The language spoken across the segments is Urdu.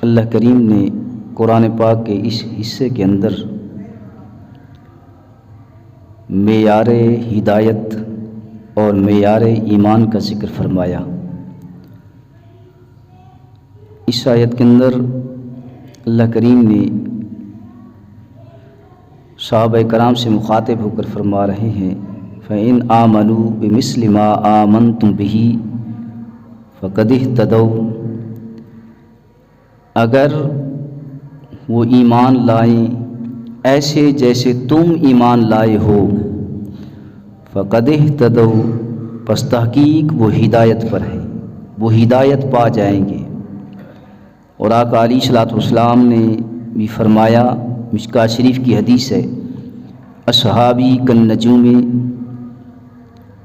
اللہ کریم نے قرآن پاک کے اس حصے کے اندر معیار ہدایت اور معیار ایمان کا ذکر فرمایا۔ اس آیت کے اندر اللہ کریم نے صحابہ کرام سے مخاطب ہو کر فرما رہے ہیں فَإِنْ آمَنُوا بِمِثْلِ مَا آمَنْتُمْ بِهِ فَقَدِ اهْتَدَوْا، اگر وہ ایمان لائیں ایسے جیسے تم ایمان لائے ہو، فَقَدِ اهْتَدَوْا، پس تحقیق وہ ہدایت پر ہیں، وہ ہدایت پا جائیں گے۔ اور آقا علیہ الصلوۃ والسلام نے بھی فرمایا، مشکوٰۃ شریف کی حدیث ہے، اصحابی کالنجوم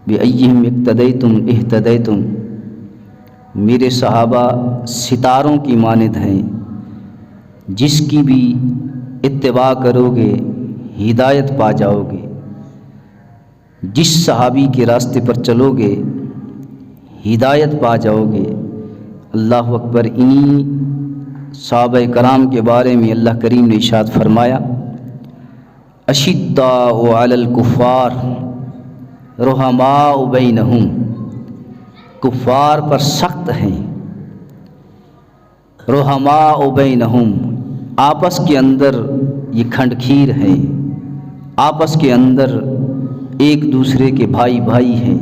بأیہم اقتدیتم اہتدیتم، میرے صحابہ ستاروں کی مانند ہیں، جس کی بھی اتباع کرو گے ہدایت پا جاؤ گے، جس صحابی کے راستے پر چلو گے ہدایت پا جاؤ گے۔ اللہ اکبر۔ انہی صحابہ کرام کے بارے میں اللہ کریم نے ارشاد فرمایا اشداء علی الکفار رحماء بینہم، کفار پر سخت ہیں، رحماء بینہم، آپس کے اندر یہ کھنڈ کھیر ہیں، آپس کے اندر ایک دوسرے کے بھائی بھائی ہیں،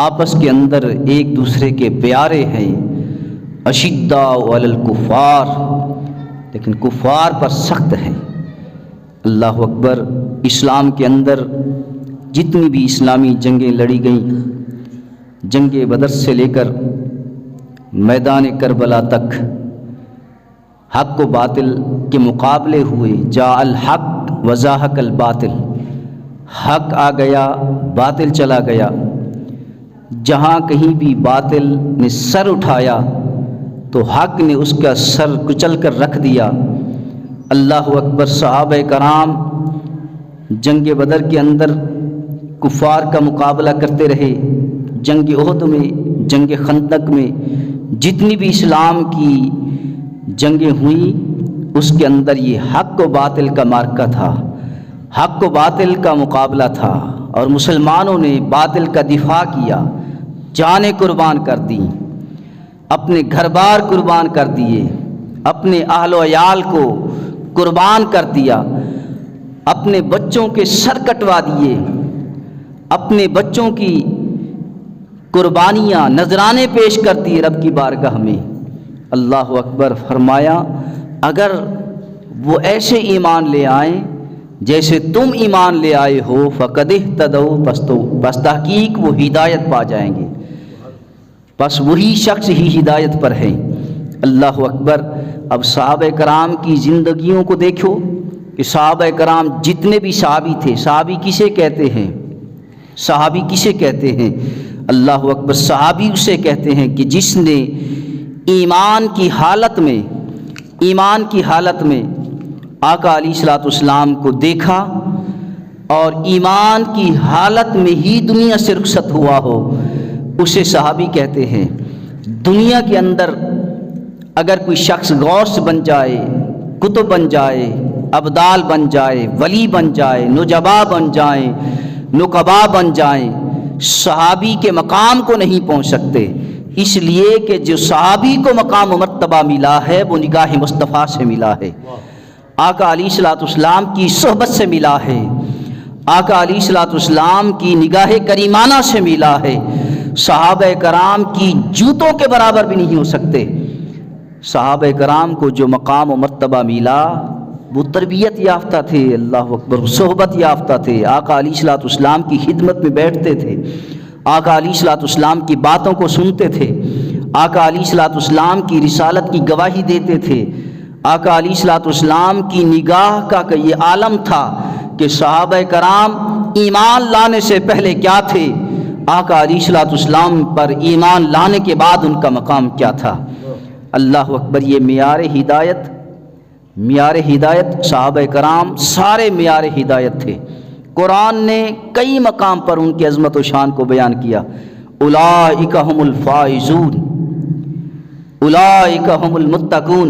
آپس کے اندر ایک دوسرے کے پیارے ہیں۔ اشداء علی الکفار، لیکن کفار پر سخت ہیں۔ اللہ اکبر۔ اسلام کے اندر جتنی بھی اسلامی جنگیں لڑی گئیں، جنگ بدر سے لے کر میدان کربلا تک، حق و باطل کے مقابلے ہوئے، جاء الحق وزاحق الباطل، حق آ گیا باطل چلا گیا۔ جہاں کہیں بھی باطل نے سر اٹھایا تو حق نے اس کا سر کچل کر رکھ دیا۔ اللہ اکبر۔ صحابہ کرام جنگ بدر کے اندر کفار کا مقابلہ کرتے رہے، جنگ احد میں، جنگ خندق میں، جتنی بھی اسلام کی جنگیں ہوئیں اس کے اندر یہ حق و باطل کا معرکہ تھا، حق و باطل کا مقابلہ تھا، اور مسلمانوں نے باطل کا دفاع کیا، جانیں قربان کر دیں، اپنے گھر بار قربان کر دیے، اپنے اہل و عیال کو قربان کر دیا، اپنے بچوں کے سر کٹوا دیے، اپنے بچوں کی قربانیاں نذرانے پیش کر دیے رب کی بارگاہ میں۔ اللہ اکبر۔ فرمایا اگر وہ ایسے ایمان لے آئیں جیسے تم ایمان لے آئے ہو، فقد اہتدوا، پس تحقیق وہ ہدایت پا جائیں گے، پس وہی شخص ہی ہدایت پر ہے۔ اللہ اکبر۔ اب صحابہ کرام کی زندگیوں کو دیکھو کہ صحابہ کرام جتنے بھی صحابی تھے، صحابی کسے کہتے ہیں؟ صحابی کسے کہتے ہیں؟ اللہ اکبر۔ صحابی اسے کہتے ہیں کہ جس نے ایمان کی حالت میں آقا علیہ الصلوۃ والسلام کو دیکھا اور ایمان کی حالت میں ہی دنیا سے رخصت ہوا ہو، اسے صحابی کہتے ہیں۔ دنیا کے اندر اگر کوئی شخص غوث بن جائے، کتب بن جائے، ابدال بن جائے، ولی بن جائے، نجبا بن جائیں، نقبا بن جائیں، صحابی کے مقام کو نہیں پہنچ سکتے، اس لیے کہ جو صحابی کو مقام و مرتبہ ملا ہے وہ نگاہ مصطفیٰ سے ملا ہے، آقا علیہ الصلوۃ والسلام کی صحبت سے ملا ہے، آقا علیہ الصلوۃ والسلام کی نگاہ کریمانہ سے ملا ہے۔ صحابہ کرام کی جوتوں کے برابر بھی نہیں ہو سکتے۔ صحابہ کرام کو جو مقام و مرتبہ ملا وہ تربیت یافتہ تھے، اللہ اکبر، صحبت یافتہ تھے، آقا علیہ الصلوۃ والسلام کی خدمت میں بیٹھتے تھے، آقا علیہ الصلوۃ والسلام کی باتوں کو سنتے تھے، آقا علیہ الصلوۃ والسلام کی رسالت کی گواہی دیتے تھے۔ آقا علیہ الصلوۃ والسلام کی نگاہ کا یہ عالم تھا کہ صحابہ کرام ایمان لانے سے پہلے کیا تھے، آقا علیہ الصلوۃ والسلام پر ایمان لانے کے بعد ان کا مقام کیا تھا۔ اللہ اکبر۔ یہ معیار ہدایت صحابہ کرام سارے معیار ہدایت تھے۔ قرآن نے کئی مقام پر ان کی عظمت و شان کو بیان کیا۔ اولئک هم الفائزون، اولئک هم المتقون،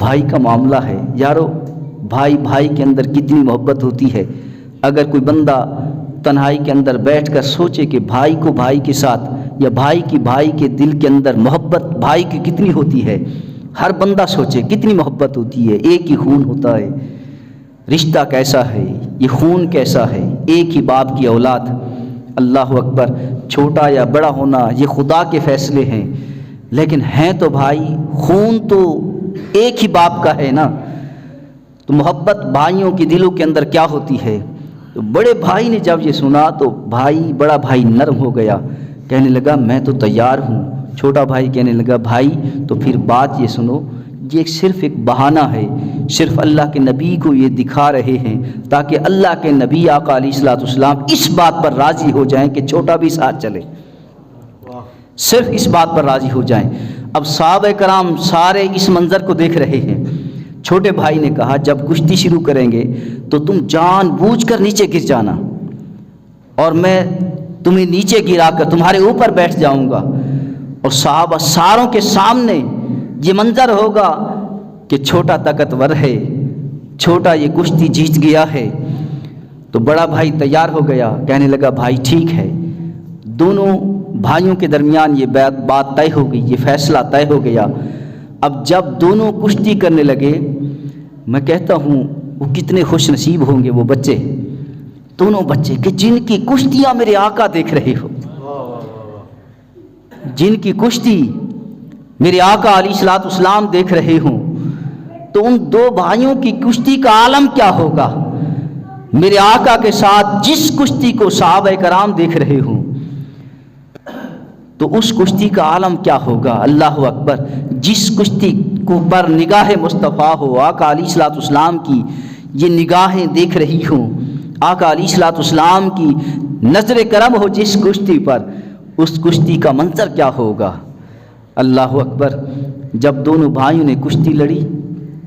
بھائی کا معاملہ ہے یارو، بھائی بھائی کے اندر کتنی محبت ہوتی ہے۔ اگر کوئی بندہ تنہائی کے اندر بیٹھ کر سوچے کہ بھائی کو بھائی کے ساتھ یا بھائی کی بھائی کے دل کے اندر محبت بھائی کی کتنی ہوتی ہے، ہر بندہ سوچے کتنی محبت ہوتی ہے، ایک ہی خون ہوتا ہے، رشتہ کیسا ہے، یہ خون کیسا ہے، ایک ہی باپ کی اولاد۔ اللہ اکبر، چھوٹا یا بڑا ہونا یہ خدا کے فیصلے ہیں، لیکن ہیں تو بھائی، خون تو ایک ہی باپ کا ہے نا۔ تو محبت بھائیوں کے دلوں کے اندر کیا ہوتی ہے۔ تو بڑے بھائی نے جب یہ سنا تو بڑا بھائی نرم ہو گیا، کہنے لگا میں تو تیار ہوں۔ چھوٹا بھائی کہنے لگا بھائی تو پھر بات یہ سنو، یہ صرف ایک بہانہ ہے، صرف اللہ کے نبی کو یہ دکھا رہے ہیں تاکہ اللہ کے نبی آقا علیہ الصلوۃ والسلام اس بات پر راضی ہو جائیں کہ چھوٹا بھی ساتھ چلے، صرف اس بات پر راضی ہو جائیں۔ اب صحابہ کرام سارے اس منظر کو دیکھ رہے ہیں۔ چھوٹے بھائی نے کہا جب کشتی شروع کریں گے تو تم جان بوجھ کر نیچے گر جانا، اور میں تمہیں نیچے گرا کر تمہارے اوپر بیٹھ جاؤں گا، اور صحابہ ساروں کے سامنے یہ منظر ہوگا کہ چھوٹا طاقتور ہے، چھوٹا یہ کشتی جیت گیا ہے۔ تو بڑا بھائی تیار ہو گیا، کہنے لگا بھائی ٹھیک ہے۔ دونوں بھائیوں کے درمیان یہ بات طے ہو گئی، یہ فیصلہ طے ہو گیا۔ اب جب دونوں کشتی کرنے لگے، میں کہتا ہوں وہ کتنے خوش نصیب ہوں گے وہ بچے، دونوں بچے کہ جن کی کشتیاں میرے آقا دیکھ رہے ہو، جن کی کشتی میرے آقا علیہ الصلوۃ والسلام دیکھ رہے ہوں، تو ان دو بھائیوں کی کشتی کا عالم کیا ہوگا۔ میرے آقا کے ساتھ جس کشتی کو صحابہ کرام دیکھ رہے ہوں تو اس کشتی کا عالم کیا ہوگا۔ اللہ اکبر، جس کشتی کو پر نگاہ مصطفیٰ ہو، آقا علیہ الصلوۃ والسلام کی یہ نگاہیں دیکھ رہی ہوں، آقا علیہ الصلوۃ والسلام کی نظر کرم ہو جس کشتی پر، اس کشتی کا منظر کیا ہوگا۔ اللہ اکبر، جب دونوں بھائیوں نے کشتی لڑی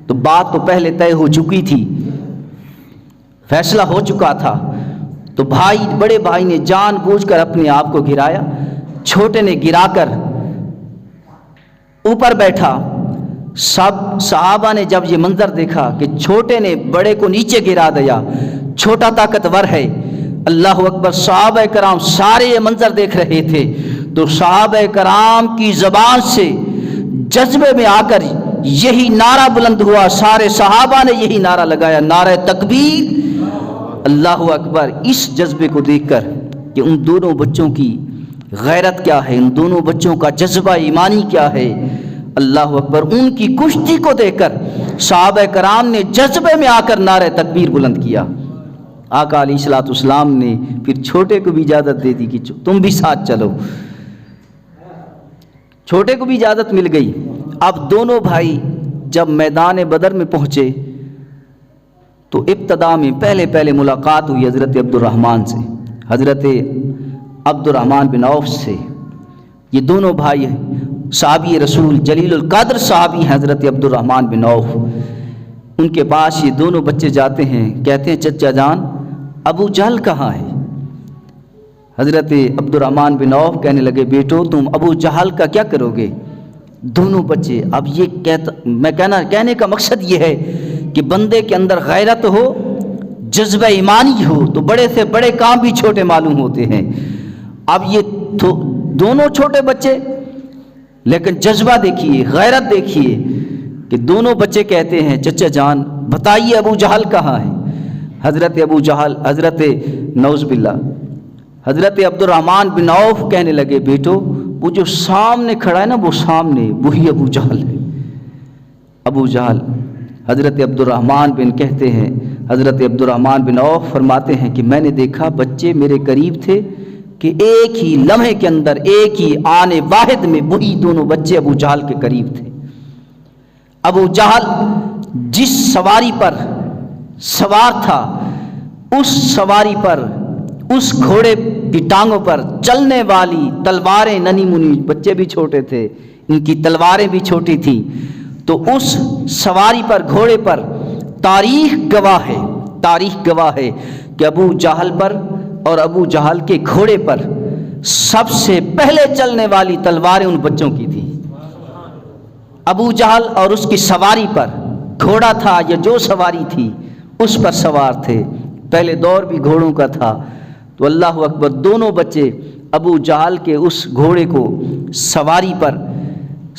تو بات تو پہلے طے ہو چکی تھی، فیصلہ ہو چکا تھا۔ تو بڑے بھائی نے جان بوجھ کر اپنے آپ کو گرایا، چھوٹے نے گرا کر اوپر بیٹھا۔ سب صحابہ نے جب یہ منظر دیکھا کہ چھوٹے نے بڑے کو نیچے گرا دیا، چھوٹا طاقتور ہے، اللہ اکبر، صحابہ کرام سارے یہ منظر دیکھ رہے تھے۔ تو صحابہ کرام کی زبان سے جذبے میں آ کر یہی نعرہ بلند ہوا، سارے صحابہ نے یہی نعرہ لگایا، نعرہ تکبیر۔ اللہ اکبر، اس جذبے کو دیکھ کر کہ ان دونوں بچوں کی غیرت کیا ہے، ان دونوں بچوں کا جذبہ ایمانی کیا ہے، اللہ اکبر، ان کی کشتی کو دیکھ کر صحابہ کرام نے جذبے میں آ کر نعرہ تکبیر بلند کیا۔ آقا علیہ الصلوۃ والسلام نے پھر چھوٹے کو بھی اجازت دے دی کہ تم بھی ساتھ چلو، چھوٹے کو بھی اجازت مل گئی۔ اب دونوں بھائی جب میدان بدر میں پہنچے تو ابتدا میں پہلے ملاقات ہوئی حضرت عبد الرحمن سے، حضرت عبد الرحمن بن عوف سے۔ یہ دونوں بھائی صحابی رسول جلیل القدر صحابی ہیں حضرت عبد الرحمن بن عوف۔ ان کے پاس یہ دونوں بچے جاتے ہیں، کہتے ہیں چچا جان ابو جہل کہاں ہے۔ حضرت عبد الرحمن بن عوف کہنے لگے بیٹو تم ابو جہل کا کیا کرو گے۔ دونوں بچے، اب یہ کہنے کا مقصد یہ ہے کہ بندے کے اندر غیرت ہو، جذبہ ایمانی ہو تو بڑے سے بڑے کام بھی چھوٹے معلوم ہوتے ہیں۔ اب یہ دونوں چھوٹے بچے، لیکن جذبہ دیکھیے، غیرت دیکھیے کہ دونوں بچے کہتے ہیں چچا جان بتائیے ابو جہل کہاں ہے۔ حضرت ابو جہل، حضرت نعوذ باللہ، حضرت عبد الرحمن بن عوف کہنے لگے بیٹو وہ جو سامنے کھڑا ہے نا، وہ سامنے وہی ابو جہل ہے۔ ابو جہل، حضرت عبد الرحمن بن کہتے ہیں، حضرت عبد الرحمن بن عوف فرماتے ہیں کہ میں نے دیکھا بچے میرے قریب تھے کہ ایک ہی لمحے کے اندر، ایک ہی آنے واحد میں وہی دونوں بچے ابو جہل کے قریب تھے۔ ابو جہل جس سواری پر سوار تھا، اس سواری پر، اس گھوڑے کی ٹانگوں پر چلنے والی تلواریں، ننھی منی بچے بھی چھوٹے تھے، ان کی تلواریں بھی چھوٹی تھیں، تو اس سواری پر، گھوڑے پر تاریخ گواہ ہے کہ ابو جہل پر اور ابو جہل کے گھوڑے پر سب سے پہلے چلنے والی تلواریں ان بچوں کی تھیں۔ ابو جہل اور اس کی سواری پر گھوڑا تھا یا جو سواری تھی اس پر سوار تھے، پہلے دور بھی گھوڑوں کا تھا۔ تو اللہ اکبر، دونوں بچے ابو جہل کے اس گھوڑے کو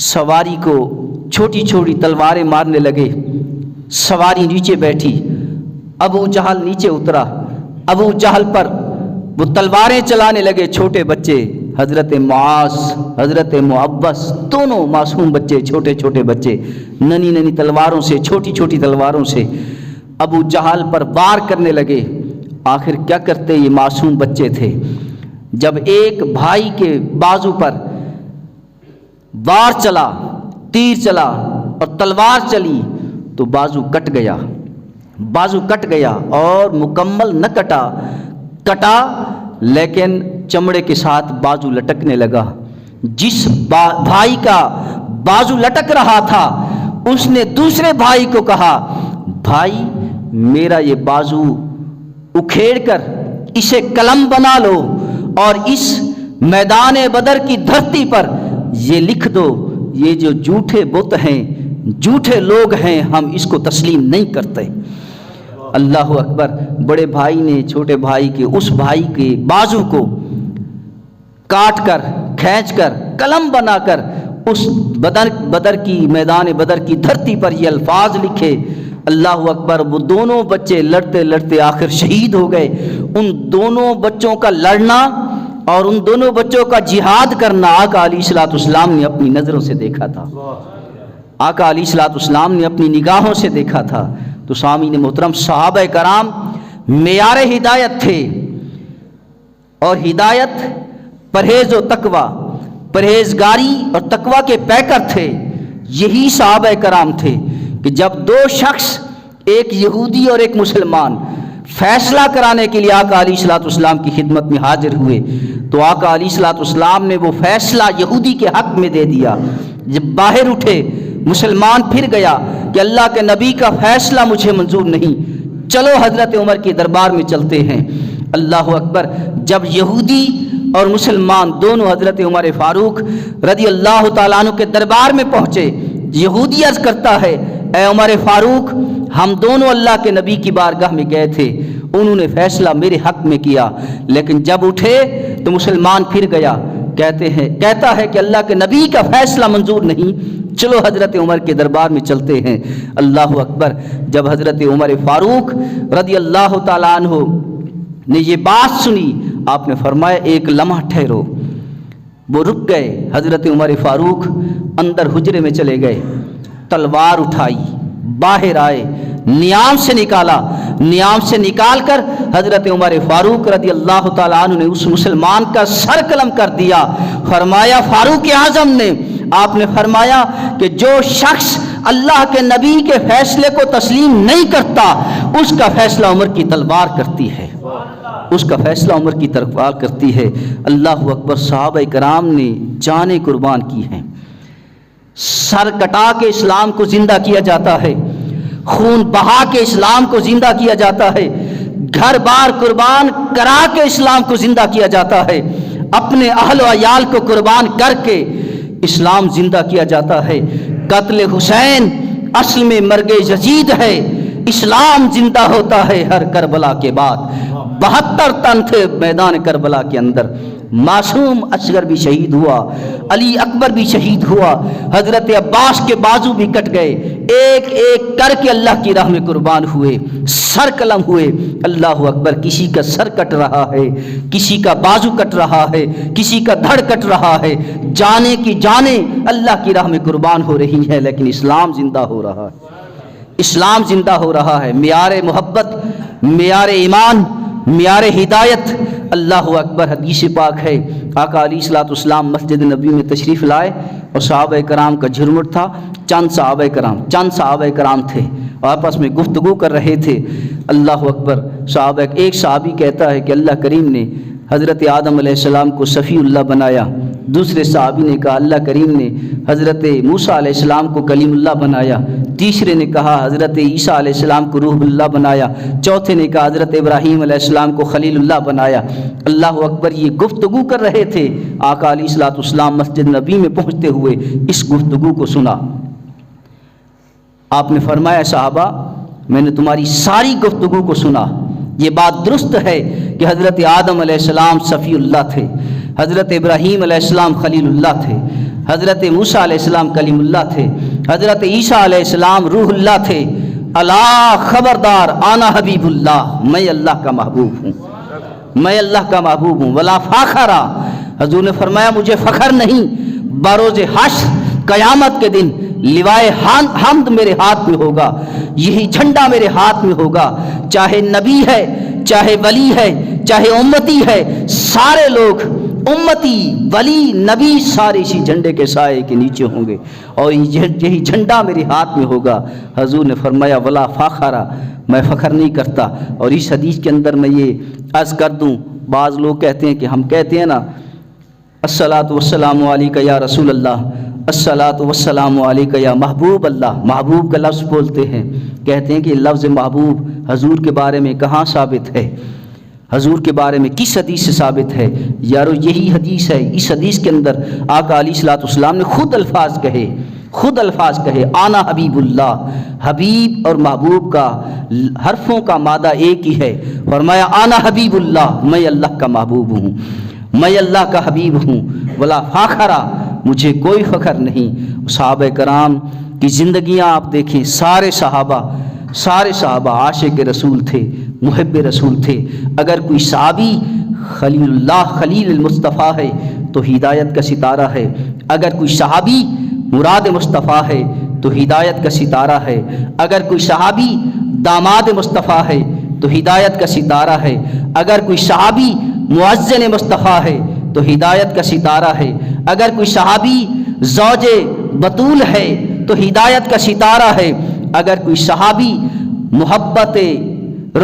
سواری کو چھوٹی چھوٹی تلواریں مارنے لگے۔ سواری نیچے بیٹھی، ابو جہل نیچے اترا، ابو جہل پر وہ تلواریں چلانے لگے چھوٹے بچے، حضرت معاذ، حضرت معبس، دونوں معصوم بچے، چھوٹے چھوٹے بچے، ننی ننی تلواروں سے، چھوٹی چھوٹی تلواروں سے ابو جہل پر وار کرنے لگے۔ آخر کیا کرتے، یہ معصوم بچے تھے، جب ایک بھائی کے بازو پر وار چلا، تیر چلا اور تلوار چلی تو بازو کٹ گیا اور مکمل نہ کٹا لیکن چمڑے کے ساتھ بازو لٹکنے لگا۔ جس بھائی کا بازو لٹک رہا تھا اس نے دوسرے بھائی کو کہا، بھائی میرا یہ بازو اکھیڑ کر اسے قلم بنا لو اور اس میدان بدر کی دھرتی پر یہ لکھ دو، یہ جو جھوٹے بت ہیں، جھوٹے لوگ ہیں، ہم اس کو تسلیم نہیں کرتے۔ اللہ اکبر، بڑے بھائی نے چھوٹے بھائی کے اس بھائی کے بازو کو کاٹ کر، کھینچ کر، قلم بنا کر اس بدر کی میدان بدر کی دھرتی پر یہ الفاظ لکھے۔ اللہ اکبر، وہ دونوں بچے لڑتے لڑتے آخر شہید ہو گئے۔ ان دونوں بچوں کا لڑنا اور ان دونوں بچوں کا جہاد کرنا آقا علیہ الصلوۃ والسلام نے اپنی نظروں سے دیکھا تھا، آقا علیہ الصلوۃ والسلام نے اپنی نگاہوں سے دیکھا تھا۔ تو سامعین محترم، صحابہ کرام معیار ہدایت تھے، اور ہدایت پرہیز و تقوی، پرہیزگاری اور تقوی کے پیکر تھے۔ یہی صحابہ کرام تھے کہ جب دو شخص، ایک یہودی اور ایک مسلمان، فیصلہ کرانے کے لیے آقا علیہ الصلوۃ والسلام کی خدمت میں حاضر ہوئے تو آقا علیہ الصلوۃ والسلام نے وہ فیصلہ یہودی کے حق میں دے دیا۔ جب باہر اٹھے، مسلمان پھر گیا کہ اللہ کے نبی کا فیصلہ مجھے منظور نہیں، چلو حضرت عمر کے دربار میں چلتے ہیں۔ اللہ اکبر، جب یہودی اور مسلمان دونوں حضرت عمر فاروق رضی اللہ تعالیٰ عنہ کے دربار میں پہنچے، یہودی عرض کرتا ہے، اے عمر فاروق، ہم دونوں اللہ کے نبی کی بارگاہ میں گئے تھے، انہوں نے فیصلہ میرے حق میں کیا، لیکن جب اٹھے تو مسلمان پھر گیا، کہتا ہے کہ اللہ کے نبی کا فیصلہ منظور نہیں، چلو حضرت عمر کے دربار میں چلتے ہیں۔ اللہ اکبر، جب حضرت عمر فاروق رضی اللہ تعالیٰ عنہ نے یہ بات سنی، آپ نے فرمایا ایک لمحہ ٹھہرو۔ وہ رک گئے، حضرت عمر فاروق اندر حجرے میں چلے گئے، تلوار اٹھائی، باہر آئے، نیام سے نکال کر حضرت عمر فاروق رضی اللہ تعالیٰ عنہ نے اس مسلمان کا سر قلم کر دیا۔ فرمایا فاروق اعظم نے، آپ نے فرمایا کہ جو شخص اللہ کے نبی کے فیصلے کو تسلیم نہیں کرتا، اس کا فیصلہ عمر کی تلوار کرتی ہے، اس کا فیصلہ عمر کی تلوار کرتی ہے۔ اللہ اکبر، صحابہ کرام نے جانیں قربان کی ہیں، سر کٹا کے اسلام کو زندہ کیا جاتا ہے، خون بہا کے اسلام کو زندہ کیا جاتا ہے، گھر بار قربان کرا کے اسلام کو زندہ کیا جاتا ہے، اپنے اہل و عیال کو قربان کر کے اسلام زندہ کیا جاتا ہے۔ قتل حسین اصل میں مرگ یزید ہے، اسلام زندہ ہوتا ہے ہر کربلا کے بعد۔ 72 تن تھے میدان کربلا کے اندر، معصوم اصغر بھی شہید ہوا، علی اکبر بھی شہید ہوا، حضرت عباس کے بازو بھی کٹ گئے، ایک ایک کر کے اللہ کی راہ میں قربان ہوئے، سر قلم ہوئے۔ اللہ اکبر، کسی کا سر کٹ رہا ہے، کسی کا بازو کٹ رہا ہے، کسی کا دھڑ کٹ رہا ہے، جانے کی جانیں اللہ کی راہ میں قربان ہو رہی ہے، لیکن اسلام زندہ ہو رہا ہے، اسلام زندہ ہو رہا ہے۔ معیار محبت، معیار ایمان، معیار ہدایت، اللہ اکبر۔ حدیث پاک ہے، آقا علیہ الصلوۃ والسلام مسجد نبی میں تشریف لائے اور صحابہ کرام کا جھرمٹ تھا، چند صحابہ کرام تھے، آپس میں گفتگو کر رہے تھے۔ اللہ اکبر، ایک صحابی کہتا ہے کہ اللہ کریم نے حضرت آدم علیہ السلام کو صفی اللہ بنایا، دوسرے صحابی نے کہا اللہ کریم نے حضرت موسیٰ علیہ السلام کو کلیم اللہ بنایا، تیسرے نے کہا حضرت عیسیٰ علیہ السلام کو روح اللہ بنایا، چوتھے نے کہا حضرت ابراہیم علیہ السلام کو خلیل اللہ بنایا۔ اللہ اکبر، یہ گفتگو کر رہے تھے، آقا علیہ الصلوۃ والسلام مسجد نبی میں پہنچتے ہوئے اس گفتگو کو سنا۔ آپ نے فرمایا صحابہ میں نے تمہاری ساری گفتگو کو سنا، یہ بات درست ہے کہ حضرت آدم علیہ السلام صفی اللہ تھے، حضرت ابراہیم علیہ السلام خلیل اللہ تھے، حضرت موسیٰ علیہ السلام کلیم اللہ تھے، حضرت عیسیٰ علیہ السلام روح اللہ تھے، الا خبردار انا حبیب اللہ، میں اللہ کا محبوب ہوں، میں اللہ کا محبوب ہوں، ولا فاخرا، حضور نے فرمایا مجھے فخر نہیں، بروز حشر قیامت کے دن لوائے حمد میرے ہاتھ میں ہوگا، یہی جھنڈا میرے ہاتھ میں ہوگا، چاہے نبی ہے چاہے ولی ہے چاہے امتی ہے، سارے لوگ امتی ولی نبی سارے اسی جھنڈے کے سائے کے نیچے ہوں گے اور یہی جھنڈا میرے ہاتھ میں ہوگا۔ حضور نے فرمایا ولا فاخرا، میں فخر نہیں کرتا۔ اور اس حدیث کے اندر میں یہ عرض کر دوں، بعض لوگ کہتے ہیں کہ ہم کہتے ہیں نا الصلاۃ والسلام علیک یا رسول اللہ، الصلاۃ والسلام علیک یا محبوب اللہ، محبوب کا لفظ بولتے ہیں، کہتے ہیں کہ لفظ محبوب حضور کے بارے میں کہاں ثابت ہے، حضور کے بارے میں کس حدیث سے ثابت ہے؟ یارو یہی حدیث ہے، اس حدیث کے اندر آقا علیہ الصلوۃ والسلام نے خود الفاظ کہے آنا حبیب اللہ، حبیب اور محبوب کا حرفوں کا مادہ ایک ہی ہے، فرمایا آنا حبیب اللہ، میں اللہ کا محبوب ہوں، میں اللہ کا حبیب ہوں، ولا فاخرا، مجھے کوئی فخر نہیں۔ صحابہ کرام کی زندگیاں آپ دیکھیں، سارے صحابہ عاشق رسول تھے، محب رسول تھے۔ اگر کوئی صحابی خلیل اللہ خلیل المصطفیٰ ہے تو ہدایت کا ستارہ ہے، اگر کوئی صحابی مراد مصطفیٰ ہے تو ہدایت کا ستارہ ہے، اگر کوئی صحابی داماد مصطفیٰ ہے تو ہدایت کا ستارہ ہے، اگر کوئی صحابی مؤذن مصطفیٰ ہے تو ہدایت کا ستارہ ہے، اگر کوئی صحابی زوج بطول ہے تو ہدایت کا ستارہ ہے، اگر کوئی صحابی محبت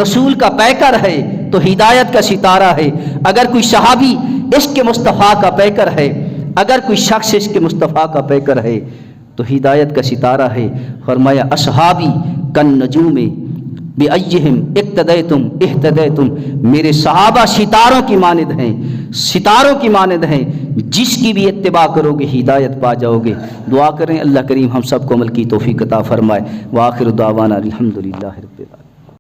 رسول کا پیکر ہے تو ہدایت کا ستارہ ہے، اگر کوئی صحابی عشق مصطفیٰ کا پیکر ہے، اگر کوئی شخص عشق مصطفیٰ کا پیکر ہے تو ہدایت کا ستارہ ہے۔ فرمایا اصحابی کالنجوم بأیہم اقتدیتم اہتدیتم، میرے صحابہ ستاروں کی مانند ہیں، ستاروں کی مانند ہیں، جس کی بھی اتباع کرو گے ہدایت پا جاؤ گے۔ دعا کریں اللہ کریم ہم سب کو عمل کی توفیق عطا فرمائے۔ وآخر دعوانا الحمدللہ رب العالمین۔